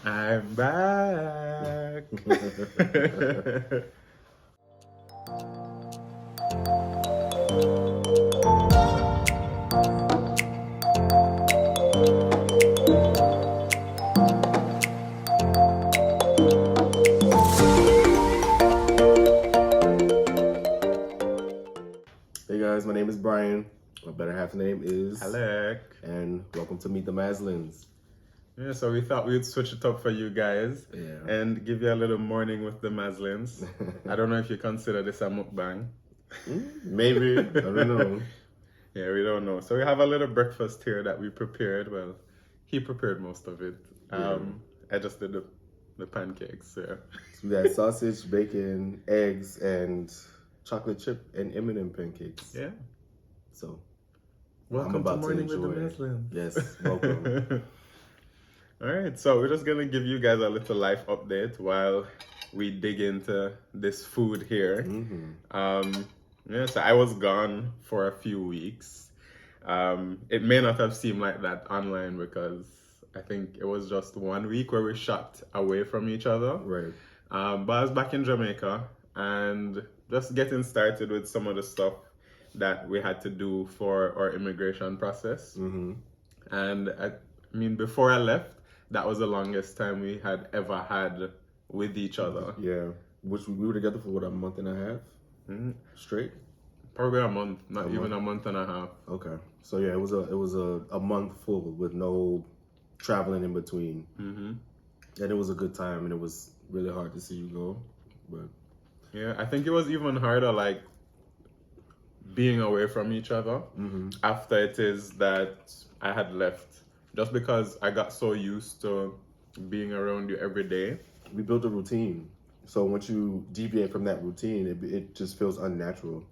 I'm back. Hey guys, my name is Brian. My better half name is Alec. and welcome to Meet the Mazelins. Yeah, so we thought we'd switch it up for you guys Yeah. and give you a little morning with the Mazelins. I don't know if you consider this a mukbang. Maybe, I don't know. Yeah, we don't know. So we have a little breakfast here that we prepared. Well, he prepared most of it. I just did the pancakes. Yeah. So we got sausage, bacon, eggs, and chocolate chip and M&M pancakes. Yeah. So Welcome I'm about to Morning with the enjoy it. Mazelins. Yes, welcome. All right, so we're just gonna give you guys a little life update while we dig into this food here. Yeah, so I was gone for a few weeks. It may not have seemed like that online because I think it was just 1 week where we shot away from each other. Right. But I was back in Jamaica and just getting started with some of the stuff that we had to do for our immigration process. And I mean, before I left, that was the longest time we had ever had with each other. Yeah. Which we were together for what, a month and a half? Straight? Probably a month, not A even month. a month and a half. Okay. So yeah, it was a month full with no traveling in between. And it was a good time, and it was really hard to see you go. But Yeah, I think it was even harder, like being away from each other after it is that I had left, just because I got so used to being around you every day. we built a routine. So once you deviate from that routine, it just feels unnatural.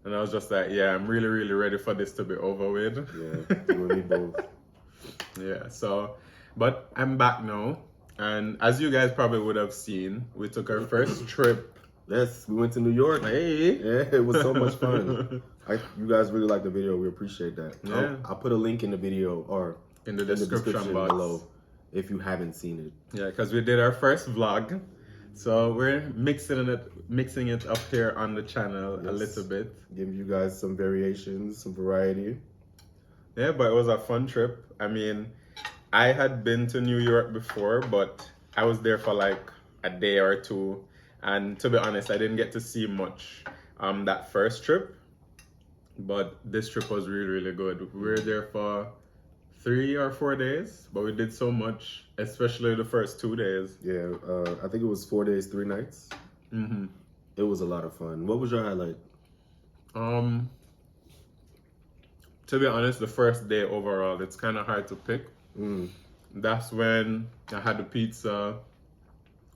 And I was just like, yeah, I'm really, really ready for this to be over with. Yeah, you and me both. Yeah, so, but I'm back now. And as you guys probably would have seen, we took our first trip. Yes, we went to New York. Hey! Yeah, it was so much fun. You guys really liked the video. We appreciate that. Yeah. I'll put a link in the video or In the description box. below if you haven't seen it. Yeah, because we did our first vlog. So we're mixing it up here on the channel a little bit. Give you guys some variations, some variety. Yeah, but it was a fun trip. I mean, I had been to New York before, but I was there for like a day or two. And to be honest, I didn't get to see much that first trip. But this trip was really, really good. We were there for 3 or 4 days, but we did so much, especially the first 2 days. Yeah, I think it was 4 days, 3 nights. It was a lot of fun. What was your highlight? To be honest, the first day overall, it's kind of hard to pick. That's when I had the pizza,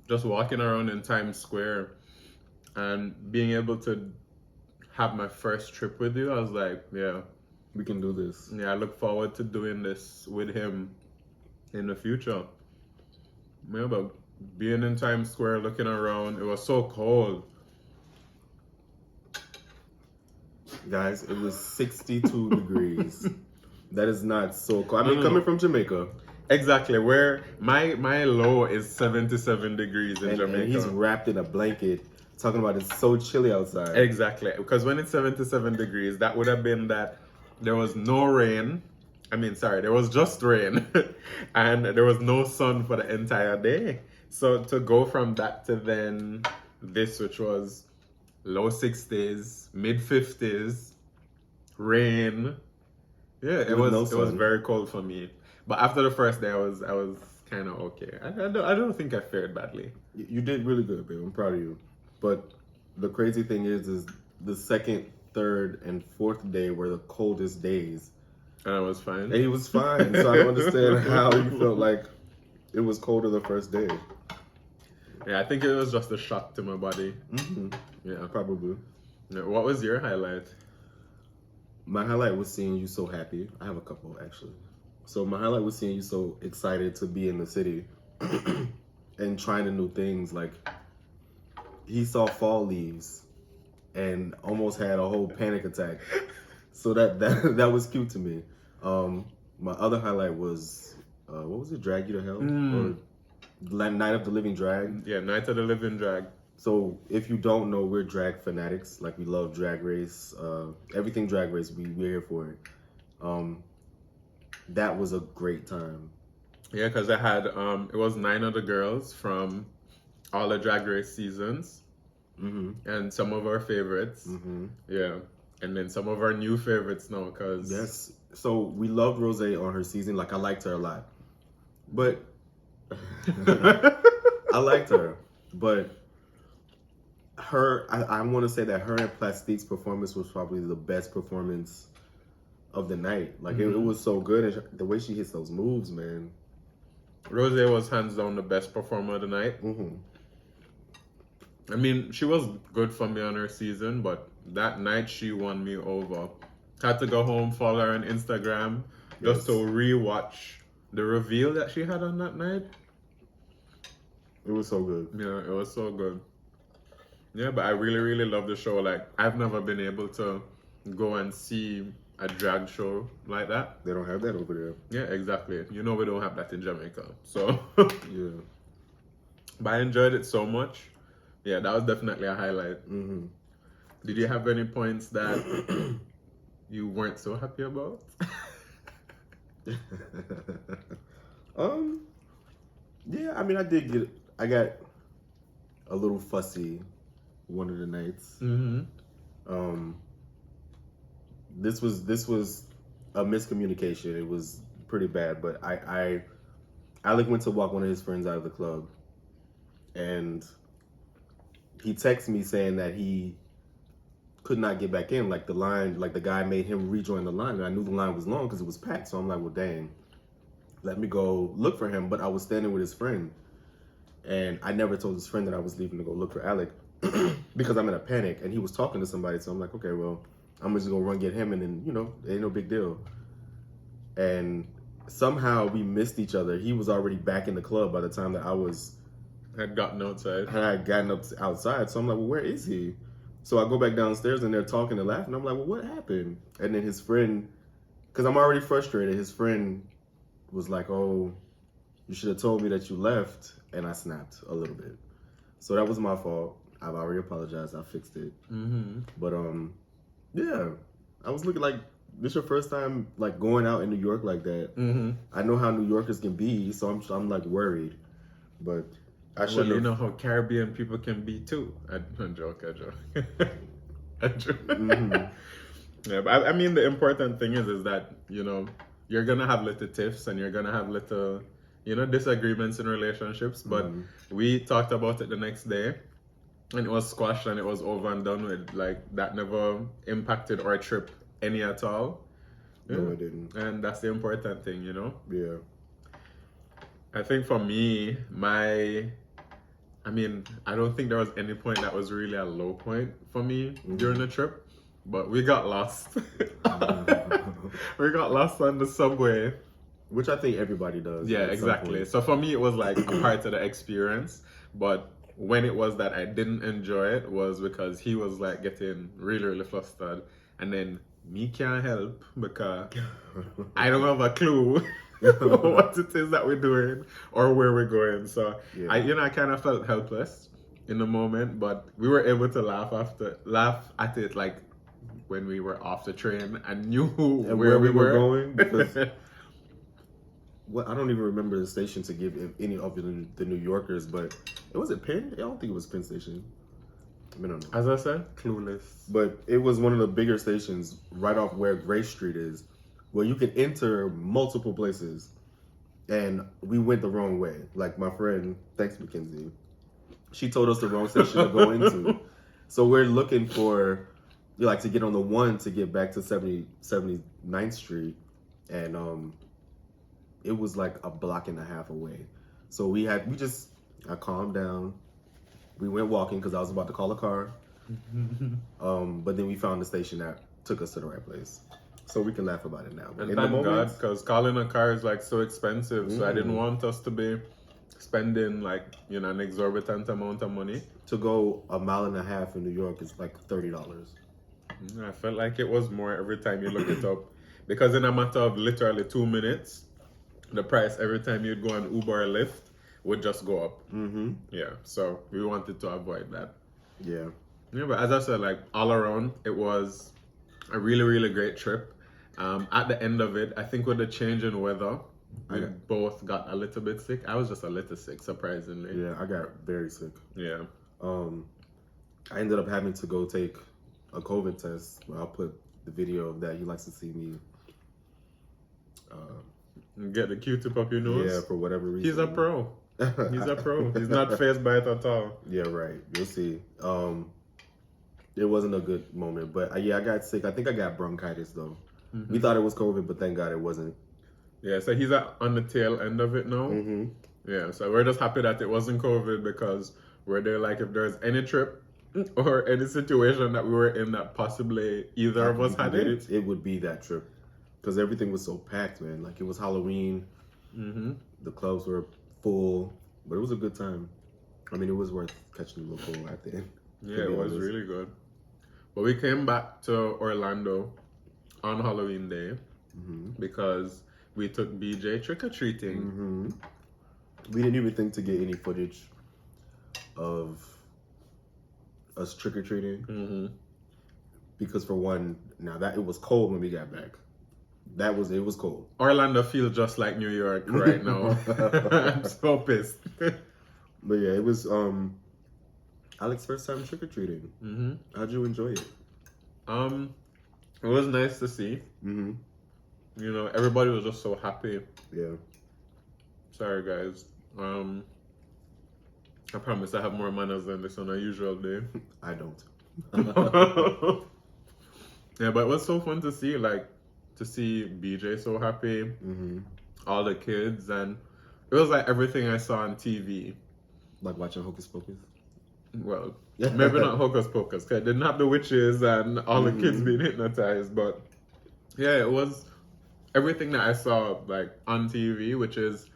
just walking around in Times Square and being able to have my first trip with you. I was like, yeah, We can do this. yeah, I look forward to doing this with him in the future. Yeah, but being in Times Square, looking around, it was so cold. Guys, it was 62 degrees. That is not so cold. I mean, coming from Jamaica. Exactly, where my low is 77 degrees in Jamaica. And he's wrapped in a blanket, talking about it's so chilly outside. Exactly, because when it's 77 degrees, that would have been that there was no rain. I mean, sorry, there was just rain and there was no sun for the entire day. So to go from that to then this, which was low 60s, mid 50s, rain. Yeah, it was very cold for me. But after the first day, I was kind of okay. I don't think I fared badly. You did really good, babe. I'm proud of you. But the crazy thing is the second, third, and fourth day were the coldest days. And I was fine. And he was fine. So I don't understand how you felt like it was colder the first day. Yeah, I think it was just a shock to my body. Yeah, probably. Yeah, what was your highlight? My highlight was seeing you so happy. I have a couple, actually. So my highlight was seeing you so excited to be in the city and trying the new things. Like, he saw fall leaves and almost had a whole panic attack. So that was cute to me. My other highlight was what was it? Drag You to Hell Mm. or Night of the Living Drag. Yeah, Night of the Living Drag. So if you don't know, we're drag fanatics. Like we love Drag Race, everything Drag Race. We're here for it. That was a great time. Yeah, because I had it was 9 other girls from all the Drag Race seasons, and some of our favorites. Yeah, and then some of our new favorites now. Cause Yes. So we loved Rose on her season. Like I liked her a lot, but I liked her, but I want to say that her and Plastique's performance was probably the best performance of the night. Like it was so good, and the way she hits those moves, man. Rose was hands down the best performer of the night. I mean, she was good for me on her season, but that night she won me over. Had to go home, follow her on Instagram, just to rewatch the reveal that she had on that night. It was so good. Yeah, it was so good. Yeah, but I really, really love the show. Like, I've never been able to go and see a drag show like that. They don't have that over there. Yeah, exactly. You know we don't have that in Jamaica. So, Yeah. but I enjoyed it so much. Yeah, that was definitely a highlight. Did you have any points that you weren't so happy about? Yeah, I mean, I got a little fussy one of the nights. This was a miscommunication. It was pretty bad, but Alec went to walk one of his friends out of the club, and he texted me saying that he could not get back in. Like the guy made him rejoin the line, and I knew the line was long because it was packed. So I'm like, well, dang, let me go look for him. But I was standing with his friend, and I never told his friend that I was leaving to go look for Alec because I'm in a panic. And he was talking to somebody, so I'm like, okay, well, I'm just gonna run get him, and then it ain't no big deal. And somehow we missed each other. He was already back in the club by the time that I had gotten outside. had gotten up outside. So I'm like, well, where is he? So I go back downstairs and they're talking and laughing. I'm like, well, what happened? And then his friend, because I'm already frustrated, his friend was like, oh, you should have told me that you left. And I snapped a little bit. So that was my fault. I've already apologized. I fixed it. But yeah, I was looking like, this your first time like going out in New York like that. I know how New Yorkers can be, so I'm like worried. But I should you know how Caribbean people can be too. I joke. I joke. Yeah, but I mean the important thing is that you're gonna have little tiffs and you're gonna have little disagreements in relationships. But we talked about it the next day, and it was squashed and it was over and done with. Like that never impacted our trip any at all. No, it didn't. And that's the important thing, Yeah. I think for me, I don't think there was any point that was really a low point for me during the trip, but we got lost. We got lost on the subway. Which I think everybody does. Yeah, exactly. So for me, it was like a part of the experience, but when it was that I didn't enjoy it was because he was like getting really, really flustered, and then me can't help because I don't have a clue what it is that we're doing or where we're going. So yeah. I kind of felt helpless in the moment, but we were able to laugh at it like when we were off the train and knew where we were going. Because I don't even remember the station to give any of the New Yorkers, but it wasn't Penn. I don't think it was Penn Station. I don't know. As I said, clueless. But it was one of the bigger stations right off where Grace Street is, where you can enter multiple places. And we went the wrong way. Like my friend, thanks Mackenzie, she told us the wrong station to go into. So we're looking for, to get on the 1 to get back to 79th Street. And it was like a block and a half away. So I calmed down. We went walking because I was about to call a car. But then we found the station that took us to the right place. So we can laugh about it now. And thank God, because calling a car is like so expensive. So I didn't want us to be spending an exorbitant amount of money. To go a mile and a half in New York is like $30. I felt like it was more every time you look it up. Because in a matter of literally 2 minutes, the price every time you'd go on Uber or Lyft would just go up. Mm-hmm. Yeah, so we wanted to avoid that. Yeah. Yeah, but as I said, like all around, it was a really, really great trip. At the end of it, I think with the change in weather, we both got a little bit sick. I was just a little sick, surprisingly. Yeah, I got very sick. Yeah. I ended up having to go take a COVID test. I'll put the video of that. He likes to see me. Get the Q-tip up your nose. Yeah, for whatever reason. He's a pro. He's a pro. He's not phased by it at all. Yeah, right. You'll see. It wasn't a good moment, but yeah, I got sick. I think I got bronchitis though. Mm-hmm. We thought it was COVID, but thank God it wasn't. Yeah, so he's on the tail end of it now. Mm-hmm. Yeah, so we're just happy that it wasn't COVID because we're there. Like, if there's any trip or any situation that we were in that possibly either of us had it would be that trip because everything was so packed, man. Like, it was Halloween. Mm-hmm. The clubs were full, but it was a good time. I mean, it was worth catching a little cold at the end. Yeah, it was really good. But we came back to Orlando on Halloween Day because we took BJ trick-or-treating. Mm-hmm. We didn't even think to get any footage of us trick-or-treating because, for one, now that it was cold when we got back. It was cold. Orlando feels just like New York right now. I'm so pissed. But yeah, it was Alex's first time trick-or-treating. Mm-hmm. How'd you enjoy it? It was nice to see. Mm-hmm. You know, everybody was just so happy. Yeah. Sorry, guys. I promise I have more manners than this on a usual day. I don't. Yeah, but it was so fun to see, like, to see BJ so happy, all the kids, and it was like everything I saw on TV. Like watching Hocus Pocus? Well, maybe not Hocus Pocus, because I didn't have the witches and all the kids being hypnotized, but yeah, it was everything that I saw, like, on TV, which is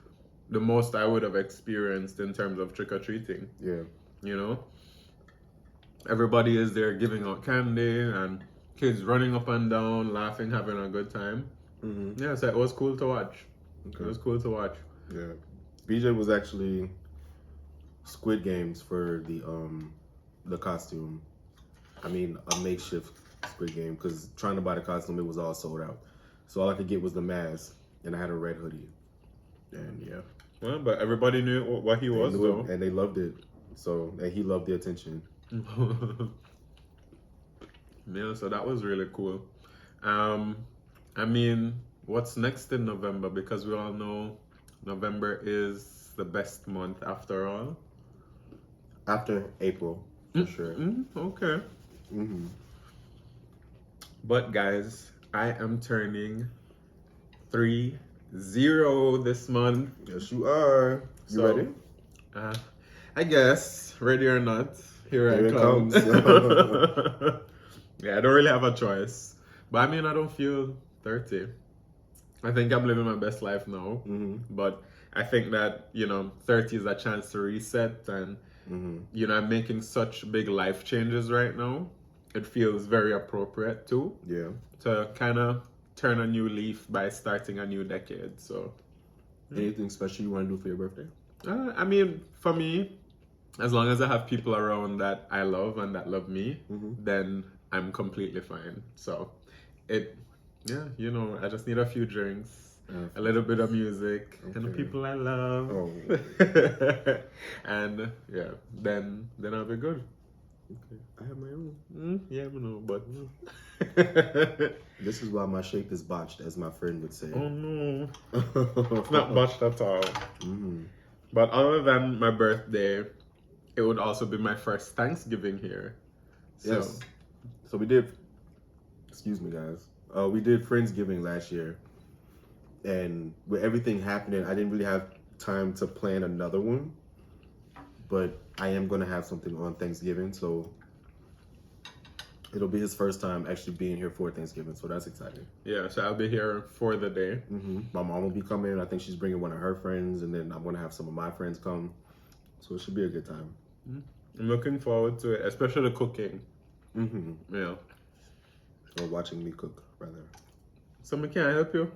the most I would have experienced in terms of trick-or-treating. Yeah. You know? Everybody is there giving out candy and kids running up and down, laughing, having a good time. Yeah, so it was cool to watch. Okay. It was cool to watch. Yeah. BJ was actually Squid Games for the costume. I mean, a makeshift Squid Game, because trying to buy the costume, it was all sold out. So all I could get was the mask, and I had a red hoodie. And yeah. Well, but everybody knew what he was, though. And they loved it. So, and he loved the attention. Yeah, so that was really cool. I mean, what's next in November? Because we all know November is the best month after all. After April, for sure. Okay. But guys, I am turning 30 this month. Yes, you are. You ready? I guess, ready or not, here I come. Yeah, I don't really have a choice. But I mean, I don't feel 30. I think I'm living my best life now. But I think that, you know, 30 is a chance to reset. And, you know, I'm making such big life changes right now. It feels very appropriate too. Yeah. To kind of turn a new leaf by starting a new decade. So, anything special you want to do for your birthday? I mean, for me, as long as I have people around that I love and that love me, then I'm completely fine. So, you know, I just need a few drinks, a little bit of music, and the people I love. Oh. And yeah, then I'll be good. Okay. I have my own. Yeah, I know, but this is why my shape is botched, as my friend would say. Oh no, it's not botched at all. But other than my birthday, it would also be my first Thanksgiving here. So. Yes. So we did. Excuse me, guys. We did Friendsgiving last year, and with everything happening, I didn't really have time to plan another one. But I am going to have something on Thanksgiving, so it'll be his first time actually being here for Thanksgiving, so that's exciting. Yeah, so I'll be here for the day. My mom will be coming. I think she's bringing one of her friends, and then I'm going to have some of my friends come, so it should be a good time. I'm looking forward to it, especially the cooking. Yeah. Or watching me cook, rather. So, can I help you?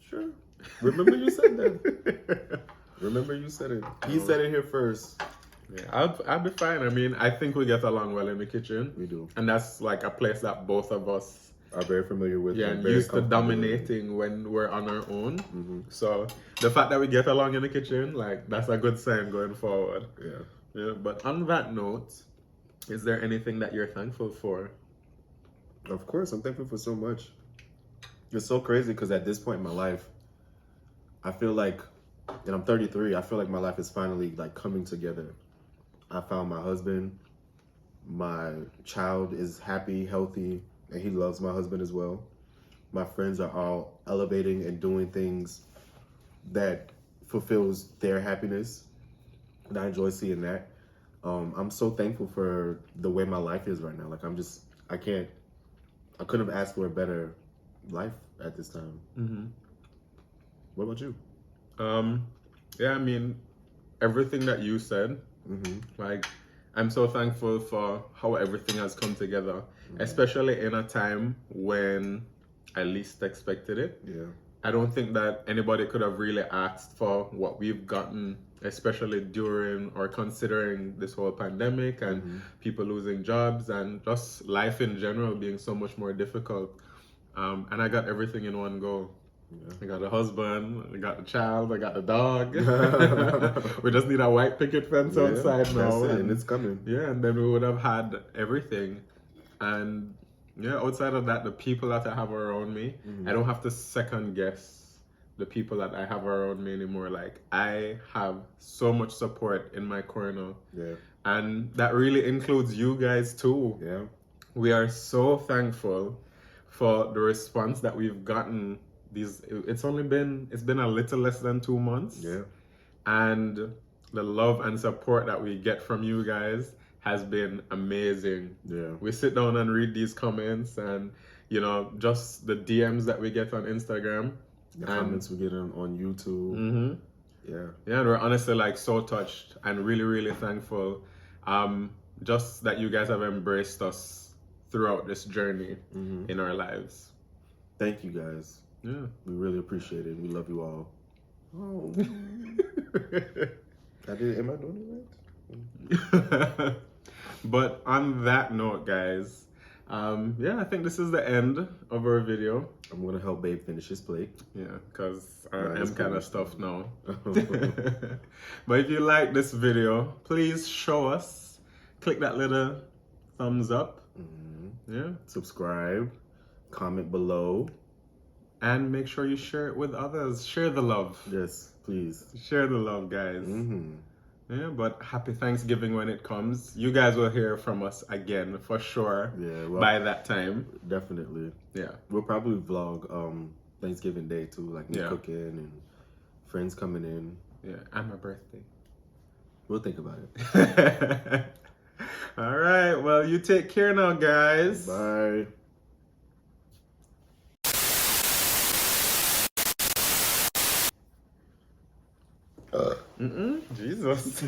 Sure. Remember you said that. Remember you said it. He said it here first. Yeah, I'll be fine. I mean, I think we get along well in the kitchen. We do. And that's like a place that both of us Are very familiar with. yeah, and used to dominating when we're on our own. Mm-hmm. So the fact that we get along in the kitchen, like that's a good sign going forward. Yeah. Yeah. But on that note, is there anything that you're thankful for? Of course, I'm thankful for so much. It's so crazy because at this point in my life, I feel like, and I'm 33, I feel like my life is finally like coming together. I found my husband. My child is happy, healthy, and he loves my husband as well. My friends are all elevating and doing things that fulfills their happiness, and I enjoy seeing that. I'm so thankful for the way my life is right now. Like I couldn't have asked for a better life at this time. Mm-hmm. What about you? Yeah, I mean, everything that you said, like, I'm so thankful for how everything has come together, especially in a time when I least expected it. Yeah. I don't think that anybody could have really asked for what we've gotten, especially during or considering this whole pandemic and people losing jobs and just life in general being so much more difficult. And I got everything in one go. Yeah. I got a husband, I got the child, I got the dog. We just need a white picket fence outside now. That's it, and it's coming. Yeah, and then we would have had everything. And yeah, outside of that, the people that I have around me, I don't have to second guess the people that I have around me anymore. Like, I have so much support in my corner. Yeah. And that really includes you guys too. Yeah. We are so thankful for the response that we've gotten. It's been a little less than 2 months. Yeah. And the love and support that we get from you guys has been amazing. Yeah. We sit down and read these comments and, just the DMs that we get on Instagram. The comments we get on YouTube. Mm-hmm. Yeah. Yeah, and we're honestly like so touched and really, really thankful. Just that you guys have embraced us throughout this journey in our lives. Thank you guys. Yeah. We really appreciate it. We love you all. Oh. Am I doing it right? But on that note, guys, I think this is the end of our video. I'm going to help Babe finish his plate. Yeah, because I'm kind of stuffed now. But if you like this video, please show us. Click that little thumbs up. Yeah. Subscribe. Comment below. And make sure you share it with others. Share the love. Yes, please. Share the love, guys. Yeah, but happy Thanksgiving when it comes. You guys will hear from us again for sure. Yeah, well, by that time. Definitely. Yeah. We'll probably vlog Thanksgiving Day too, like me cooking and friends coming in. Yeah, and my birthday. We'll think about it. All right. Well, you take care now, guys. Bye. Jesus.